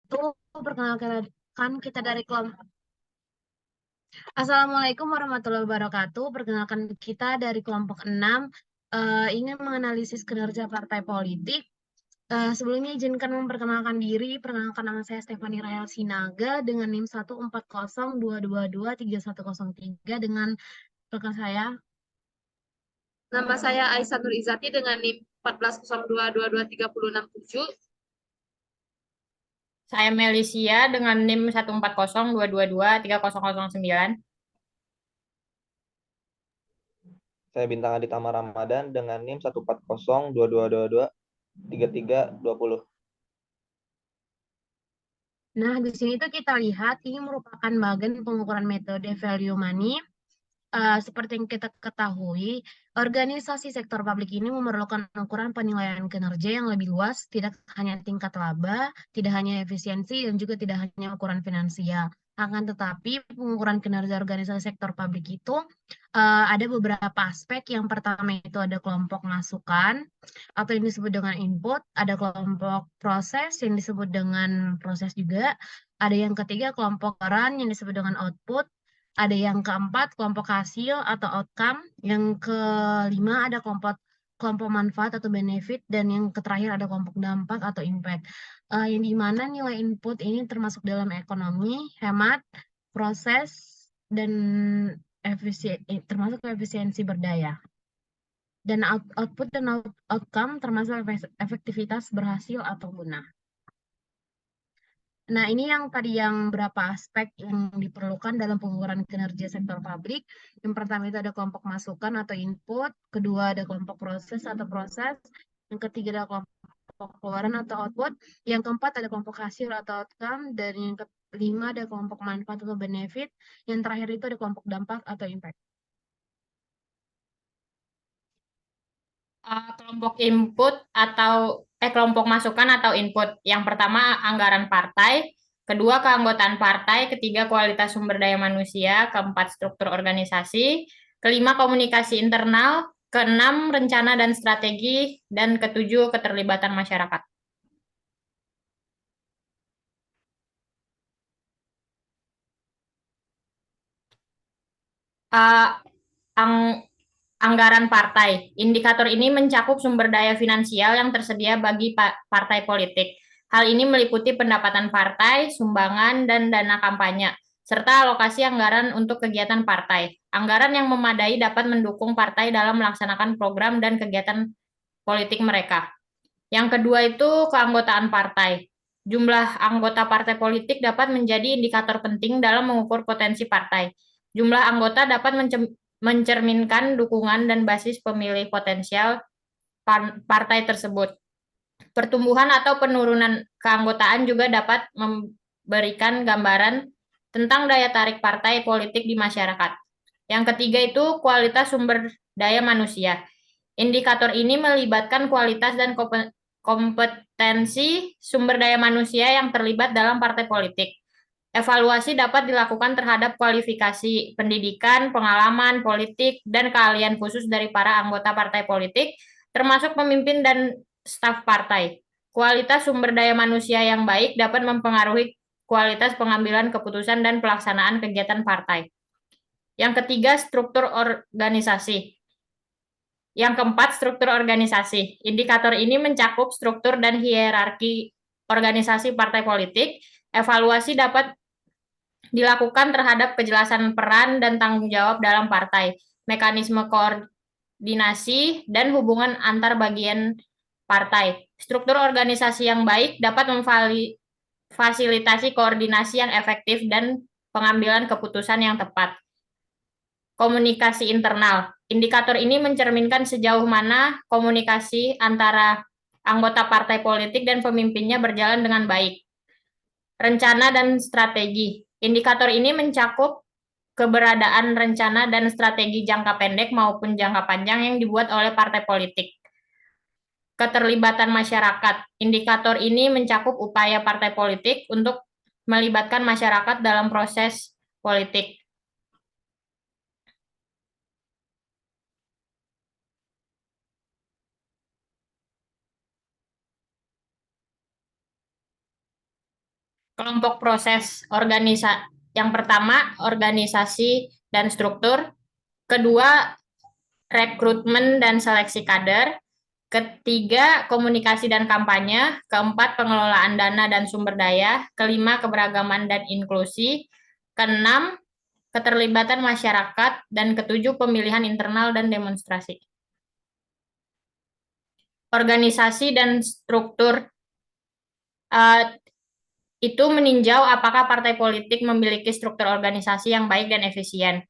wabarakatuh. Perkenalkan kita dari kelompok. Assalamualaikum warahmatullahi wabarakatuh. Perkenalkan kita dari kelompok 6 ingin menganalisis kinerja partai politik. Sebelumnya izinkan memperkenalkan diri. Perkenalkan nama saya Stefani Rahel Sinaga dengan NIM 14022231103 dengan rekan saya. Nama saya Aisyah Nur Izati dengan NIM 1402223067. Saya Melisia dengan NIM 14022223009. Saya Bintang Aditama Ramadan dengan NIM 14022223320. Nah, di sini tuh kita lihat ini merupakan bagian pengukuran metode value money. Seperti yang kita ketahui, organisasi sektor publik ini memerlukan ukuran penilaian kinerja yang lebih luas, tidak hanya tingkat laba, tidak hanya efisiensi, dan juga tidak hanya ukuran finansial. Akan tetapi, pengukuran kinerja organisasi sektor publik itu ada beberapa aspek. Yang pertama itu ada kelompok masukan, atau yang disebut dengan input, ada kelompok proses yang disebut dengan proses juga, ada yang ketiga kelompok peran yang disebut dengan output, ada yang keempat, kelompok hasil atau outcome. Yang kelima ada kelompok kelompok manfaat atau benefit. Dan yang terakhir ada kelompok dampak atau impact. Yang dimana nilai input ini termasuk dalam ekonomi, hemat, proses, dan termasuk efisiensi berdaya. Dan output dan outcome termasuk efektivitas berhasil atau guna. Nah, ini yang tadi yang berapa aspek yang diperlukan dalam pengukuran kinerja sektor publik. Yang pertama itu ada kelompok masukan atau input, kedua ada kelompok proses atau proses, yang ketiga ada kelompok keluaran atau output, yang keempat ada kelompok hasil atau outcome, dan yang kelima ada kelompok manfaat atau benefit, yang terakhir itu ada kelompok dampak atau impact. Kelompok input atau kelompok masukan atau input. Yang pertama anggaran partai, kedua keanggotaan partai, ketiga kualitas sumber daya manusia, keempat struktur organisasi, kelima komunikasi internal, keenam rencana dan strategi, dan ketujuh keterlibatan masyarakat. Uh, ang Anggaran partai. Indikator ini mencakup sumber daya finansial yang tersedia bagi partai politik. Hal ini meliputi pendapatan partai, sumbangan, dan dana kampanye, serta alokasi anggaran untuk kegiatan partai. Anggaran yang memadai dapat mendukung partai dalam melaksanakan program dan kegiatan politik mereka. Yang kedua itu keanggotaan partai. Jumlah anggota partai politik dapat menjadi indikator penting dalam mengukur potensi partai. Jumlah anggota dapat mencerminkan dukungan dan basis pemilih potensial partai tersebut. Pertumbuhan atau penurunan keanggotaan juga dapat memberikan gambaran tentang daya tarik partai politik di masyarakat. Yang ketiga itu kualitas sumber daya manusia. Indikator ini melibatkan kualitas dan kompetensi sumber daya manusia yang terlibat dalam partai politik. Evaluasi dapat dilakukan terhadap kualifikasi pendidikan, pengalaman politik, dan keahlian khusus dari para anggota partai politik, termasuk pemimpin dan staf partai. Kualitas sumber daya manusia yang baik dapat mempengaruhi kualitas pengambilan keputusan dan pelaksanaan kegiatan partai. Yang ketiga, struktur organisasi. Yang keempat, struktur organisasi. Indikator ini mencakup struktur dan hierarki organisasi partai politik. Evaluasi dapat dilakukan terhadap kejelasan peran dan tanggung jawab dalam partai, mekanisme koordinasi, dan hubungan antar bagian partai. Struktur organisasi yang baik dapat memfasilitasi koordinasi yang efektif dan pengambilan keputusan yang tepat. Komunikasi internal. Indikator ini mencerminkan sejauh mana komunikasi antara anggota partai politik dan pemimpinnya berjalan dengan baik. Rencana dan strategi. Indikator ini mencakup keberadaan rencana dan strategi jangka pendek maupun jangka panjang yang dibuat oleh partai politik. Keterlibatan masyarakat. Indikator ini mencakup upaya partai politik untuk melibatkan masyarakat dalam proses politik. Kelompok proses yang pertama, organisasi dan struktur. Kedua, rekrutmen dan seleksi kader. Ketiga, komunikasi dan kampanye. Keempat, pengelolaan dana dan sumber daya. Kelima, keberagaman dan inklusi. Keenam, keterlibatan masyarakat. Dan ketujuh, pemilihan internal dan demonstrasi. Organisasi dan struktur itu meninjau apakah partai politik memiliki struktur organisasi yang baik dan efisien.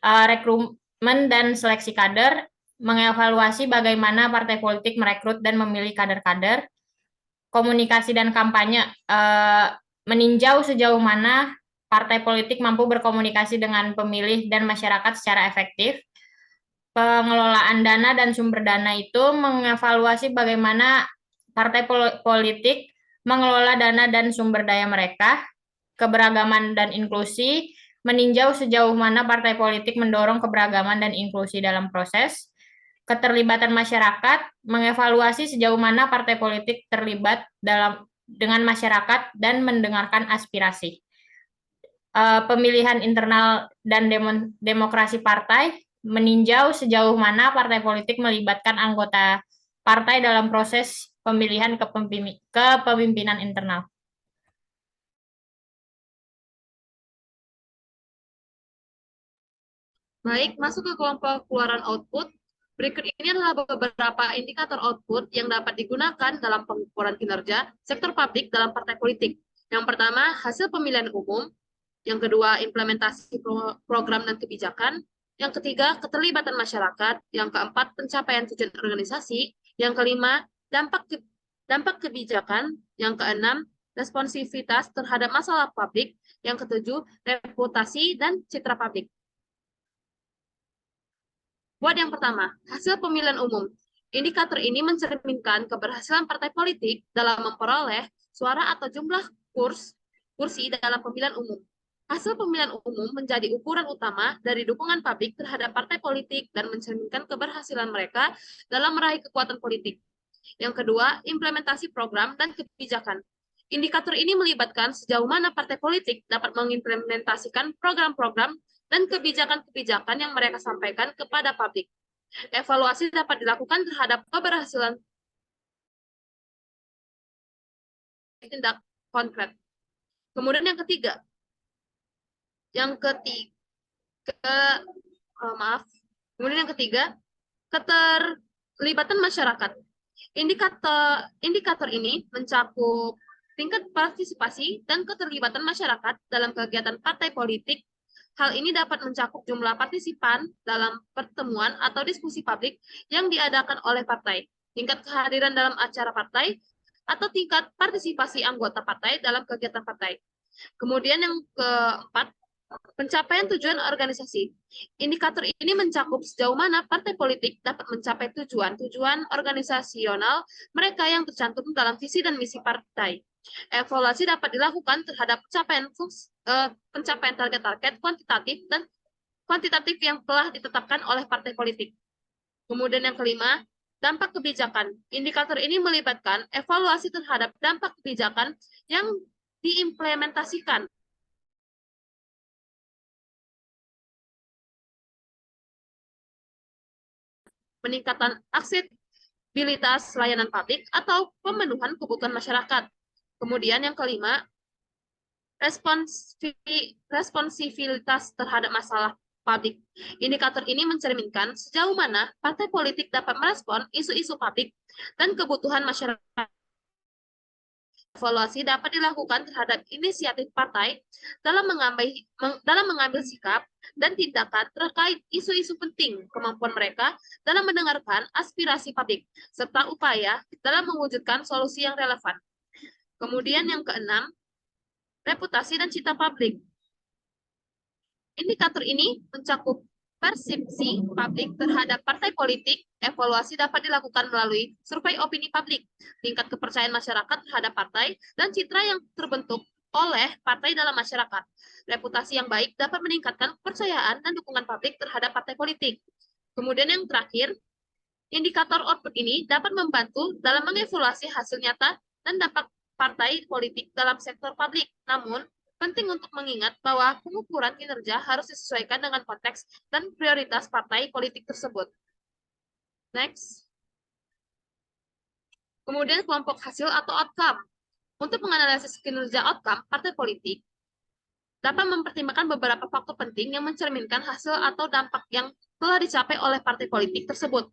Rekrutmen dan seleksi kader mengevaluasi bagaimana partai politik merekrut dan memilih kader-kader. Komunikasi dan kampanye meninjau sejauh mana partai politik mampu berkomunikasi dengan pemilih dan masyarakat secara efektif. Pengelolaan dana dan sumber dana itu mengevaluasi bagaimana partai politik mengelola dana dan sumber daya mereka. Keberagaman dan inklusi meninjau sejauh mana partai politik mendorong keberagaman dan inklusi dalam proses. Keterlibatan masyarakat mengevaluasi sejauh mana partai politik terlibat dengan masyarakat dan mendengarkan aspirasi. Pemilihan internal dan demokrasi partai meninjau sejauh mana partai politik melibatkan anggota partai dalam proses pemilihan kepemimpinan internal. Baik, masuk ke kelompok keluaran output. Berikut ini adalah beberapa indikator output yang dapat digunakan dalam pengukuran kinerja sektor publik dalam partai politik. Yang pertama, hasil pemilihan umum. Yang kedua, implementasi program dan kebijakan. Yang ketiga, keterlibatan masyarakat. Yang keempat, pencapaian tujuan organisasi. Yang kelima, dampak kebijakan. Yang keenam, responsivitas terhadap masalah publik. Yang ketujuh, reputasi dan citra publik. Buat yang pertama, hasil pemilihan umum. Indikator ini mencerminkan keberhasilan partai politik dalam memperoleh suara atau jumlah kursi dalam pemilihan umum. Hasil pemilihan umum menjadi ukuran utama dari dukungan publik terhadap partai politik dan mencerminkan keberhasilan mereka dalam meraih kekuatan politik. Yang kedua, implementasi program dan kebijakan. Indikator ini melibatkan sejauh mana partai politik dapat mengimplementasikan program-program dan kebijakan-kebijakan yang mereka sampaikan kepada publik. Evaluasi dapat dilakukan terhadap keberhasilan tindak konkret. Kemudian yang ketiga, keterlibatan masyarakat. Indikator ini mencakup tingkat partisipasi dan keterlibatan masyarakat dalam kegiatan partai politik. Hal ini dapat mencakup jumlah partisipan dalam pertemuan atau diskusi publik yang diadakan oleh partai, tingkat kehadiran dalam acara partai, atau tingkat partisipasi anggota partai dalam kegiatan partai. Kemudian yang keempat, pencapaian tujuan organisasi. Indikator ini mencakup sejauh mana partai politik dapat mencapai tujuan organisasional mereka yang tercantum dalam visi dan misi partai. Evaluasi dapat dilakukan terhadap pencapaian target-target kuantitatif dan kuantitatif yang telah ditetapkan oleh partai politik. Kemudian yang kelima, dampak kebijakan. Indikator ini melibatkan evaluasi terhadap dampak kebijakan yang diimplementasikan. Peningkatan aksesibilitas layanan publik atau pemenuhan kebutuhan masyarakat. Kemudian yang kelima, responsivitas terhadap masalah publik. Indikator ini mencerminkan sejauh mana partai politik dapat merespon isu-isu publik dan kebutuhan masyarakat. Evaluasi dapat dilakukan terhadap inisiatif partai dalam mengambil sikap dan tindakan terkait isu-isu penting, kemampuan mereka dalam mendengarkan aspirasi publik, serta upaya dalam mewujudkan solusi yang relevan. Kemudian yang keenam, reputasi dan citra publik. Indikator ini mencakup persepsi publik terhadap partai politik. Evaluasi dapat dilakukan melalui survei opini publik, tingkat kepercayaan masyarakat terhadap partai, dan citra yang terbentuk oleh partai dalam masyarakat. Reputasi yang baik dapat meningkatkan kepercayaan dan dukungan publik terhadap partai politik. Kemudian yang terakhir, indikator output ini dapat membantu dalam mengevaluasi hasil nyata dan dampak partai politik dalam sektor publik. Namun, penting untuk mengingat bahwa pengukuran kinerja harus disesuaikan dengan konteks dan prioritas partai politik tersebut. Next. Kemudian kelompok hasil atau outcome. Untuk menganalisis kinerja outcome partai politik, dapat mempertimbangkan beberapa faktor penting yang mencerminkan hasil atau dampak yang telah dicapai oleh partai politik tersebut.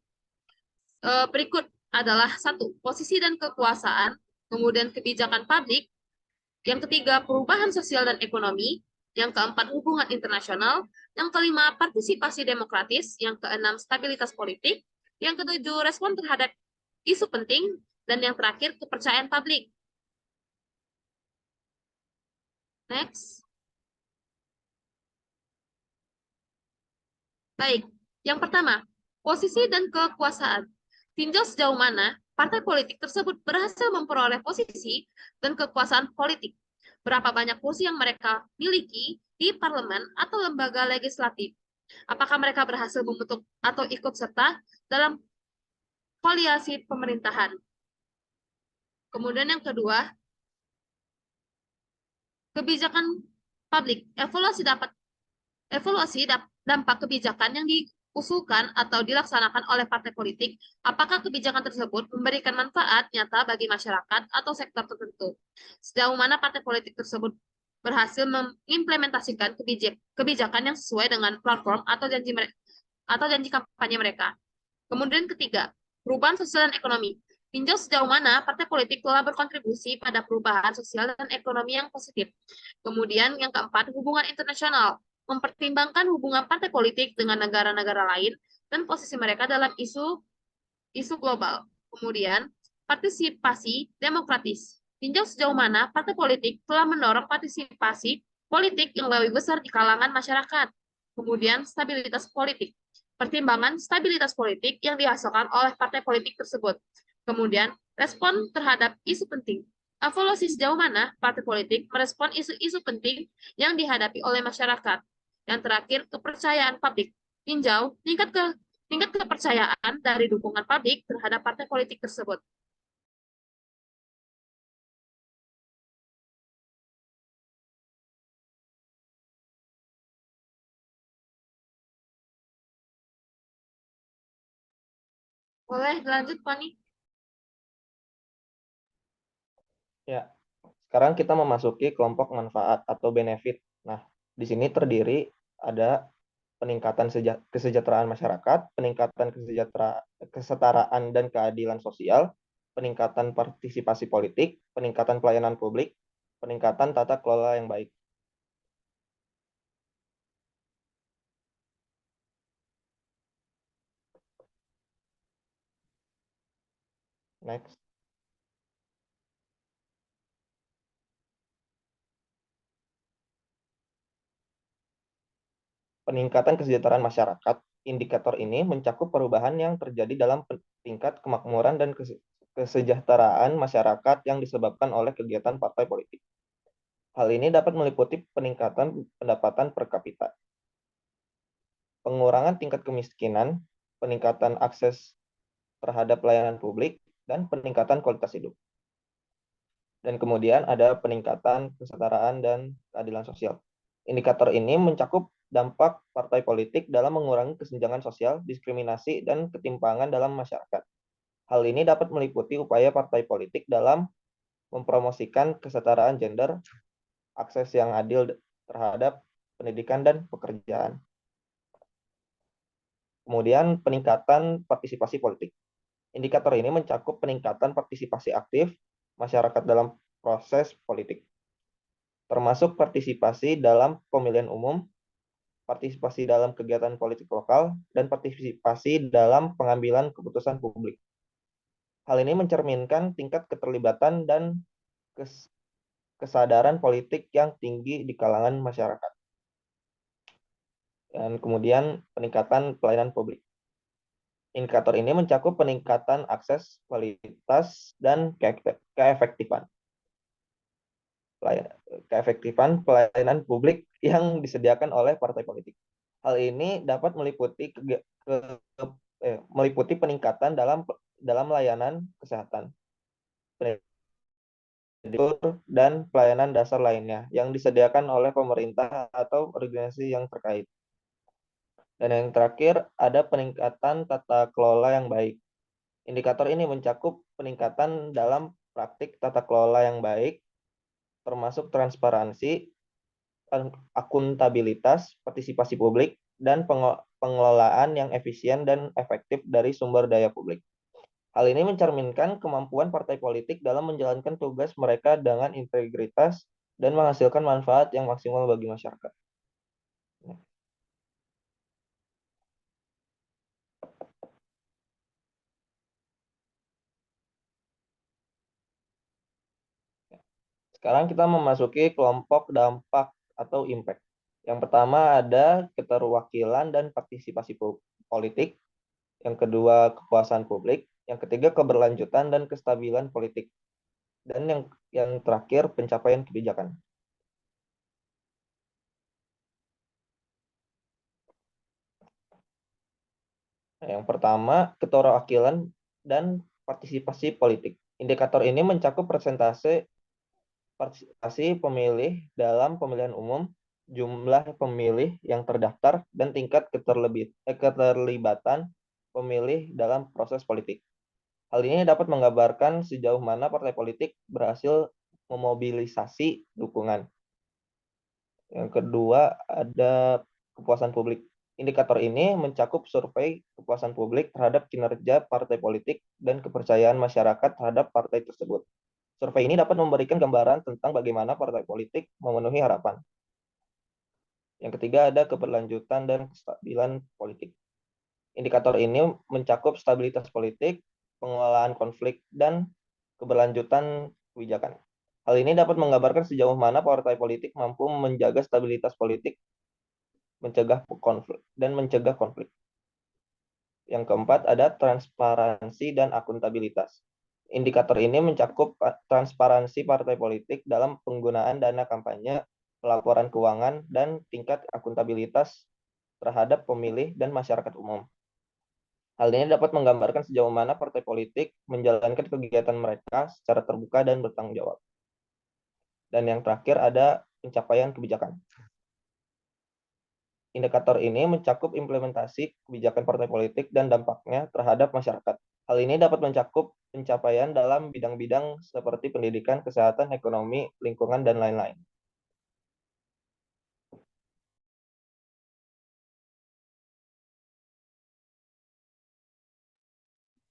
Berikut adalah 1. Posisi dan kekuasaan, kemudian kebijakan publik, yang ketiga perubahan sosial dan ekonomi, yang keempat hubungan internasional, yang kelima partisipasi demokratis, yang keenam stabilitas politik, yang ketujuh respon terhadap isu penting, dan yang terakhir kepercayaan publik. Next. Baik, yang pertama, posisi dan kekuasaan. Tinjau sejauh mana partai politik tersebut berhasil memperoleh posisi dan kekuasaan politik. Berapa banyak kursi yang mereka miliki di parlemen atau lembaga legislatif. Apakah mereka berhasil membentuk atau ikut serta dalam koalisi pemerintahan. Kemudian yang kedua, kebijakan publik. Evaluasi dampak kebijakan yang diusulkan atau dilaksanakan oleh partai politik, apakah kebijakan tersebut memberikan manfaat nyata bagi masyarakat atau sektor tertentu. Sejauh mana partai politik tersebut berhasil mengimplementasikan kebijakan yang sesuai dengan platform atau janji kampanye mereka. Kemudian ketiga, perubahan sosial dan ekonomi. Tinjau sejauh mana partai politik telah berkontribusi pada perubahan sosial dan ekonomi yang positif. Kemudian yang keempat, hubungan internasional. Mempertimbangkan hubungan partai politik dengan negara-negara lain dan posisi mereka dalam isu global. Kemudian, partisipasi demokratis. Tinjau sejauh mana partai politik telah mendorong partisipasi politik yang lebih besar di kalangan masyarakat. Kemudian, stabilitas politik. Pertimbangan stabilitas politik yang dihasilkan oleh partai politik tersebut. Kemudian, respon terhadap isu penting. Evaluasi sejauh mana partai politik merespon isu-isu penting yang dihadapi oleh masyarakat. Yang terakhir, kepercayaan publik. Tinjau tingkat kepercayaan dari dukungan publik terhadap partai politik tersebut. Boleh lanjut, Pani? Ya, sekarang kita memasuki kelompok manfaat atau benefit. Nah, di sini terdiri ada peningkatan kesejahteraan masyarakat, peningkatan kesetaraan dan keadilan sosial, peningkatan partisipasi politik, peningkatan pelayanan publik, peningkatan tata kelola yang baik. Next. Peningkatan kesejahteraan masyarakat. Indikator ini mencakup perubahan yang terjadi dalam tingkat kemakmuran dan kesejahteraan masyarakat yang disebabkan oleh kegiatan partai politik. Hal ini dapat meliputi peningkatan pendapatan per kapita, pengurangan tingkat kemiskinan, peningkatan akses terhadap pelayanan publik, dan peningkatan kualitas hidup. Dan kemudian ada peningkatan kesetaraan dan keadilan sosial. Indikator ini mencakup dampak partai politik dalam mengurangi kesenjangan sosial, diskriminasi, dan ketimpangan dalam masyarakat. Hal ini dapat meliputi upaya partai politik dalam mempromosikan kesetaraan gender, akses yang adil terhadap pendidikan dan pekerjaan. Kemudian peningkatan partisipasi politik. Indikator ini mencakup peningkatan partisipasi aktif masyarakat dalam proses politik, termasuk partisipasi dalam pemilihan umum, partisipasi dalam kegiatan politik lokal, dan partisipasi dalam pengambilan keputusan publik. Hal ini mencerminkan tingkat keterlibatan dan kesadaran politik yang tinggi di kalangan masyarakat. Dan kemudian peningkatan pelayanan publik. Indikator ini mencakup peningkatan akses, kualitas, dan keefektifan pelayanan publik yang disediakan oleh partai politik. Hal ini dapat meliputi peningkatan dalam layanan kesehatan, dan pelayanan dasar lainnya yang disediakan oleh pemerintah atau organisasi yang terkait. Dan yang terakhir, ada peningkatan tata kelola yang baik. Indikator ini mencakup peningkatan dalam praktik tata kelola yang baik, termasuk transparansi, akuntabilitas, partisipasi publik, dan pengelolaan yang efisien dan efektif dari sumber daya publik. Hal ini mencerminkan kemampuan partai politik dalam menjalankan tugas mereka dengan integritas dan menghasilkan manfaat yang maksimal bagi masyarakat. Sekarang kita memasuki kelompok dampak atau impact. Yang pertama ada keterwakilan dan partisipasi politik. Yang kedua kepuasan publik. Yang ketiga keberlanjutan dan kestabilan politik. Dan yang terakhir pencapaian kebijakan. Yang pertama keterwakilan dan partisipasi politik. Indikator ini mencakup persentase partisipasi pemilih dalam pemilihan umum, jumlah pemilih yang terdaftar, dan tingkat keterlibatan pemilih dalam proses politik. Hal ini dapat menggambarkan sejauh mana partai politik berhasil memobilisasi dukungan. Yang kedua, ada kepuasan publik. Indikator ini mencakup survei kepuasan publik terhadap kinerja partai politik dan kepercayaan masyarakat terhadap partai tersebut. Survei ini dapat memberikan gambaran tentang bagaimana partai politik memenuhi harapan. Yang ketiga ada keberlanjutan dan kestabilan politik. Indikator ini mencakup stabilitas politik, pengelolaan konflik, dan keberlanjutan kebijakan. Hal ini dapat menggambarkan sejauh mana partai politik mampu menjaga stabilitas politik, mencegah konflik. Yang keempat ada transparansi dan akuntabilitas. Indikator ini mencakup transparansi partai politik dalam penggunaan dana kampanye, pelaporan keuangan, dan tingkat akuntabilitas terhadap pemilih dan masyarakat umum. Hal ini dapat menggambarkan sejauh mana partai politik menjalankan kegiatan mereka secara terbuka dan bertanggung jawab. Dan yang terakhir ada pencapaian kebijakan. Indikator ini mencakup implementasi kebijakan partai politik dan dampaknya terhadap masyarakat. Hal ini dapat mencakup pencapaian dalam bidang-bidang seperti pendidikan, kesehatan, ekonomi, lingkungan, dan lain-lain.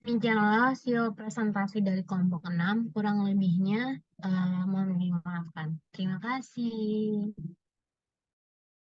Demikianlah hasil presentasi dari kelompok 6. Kurang lebihnya mohon dimaafkan. Terima kasih.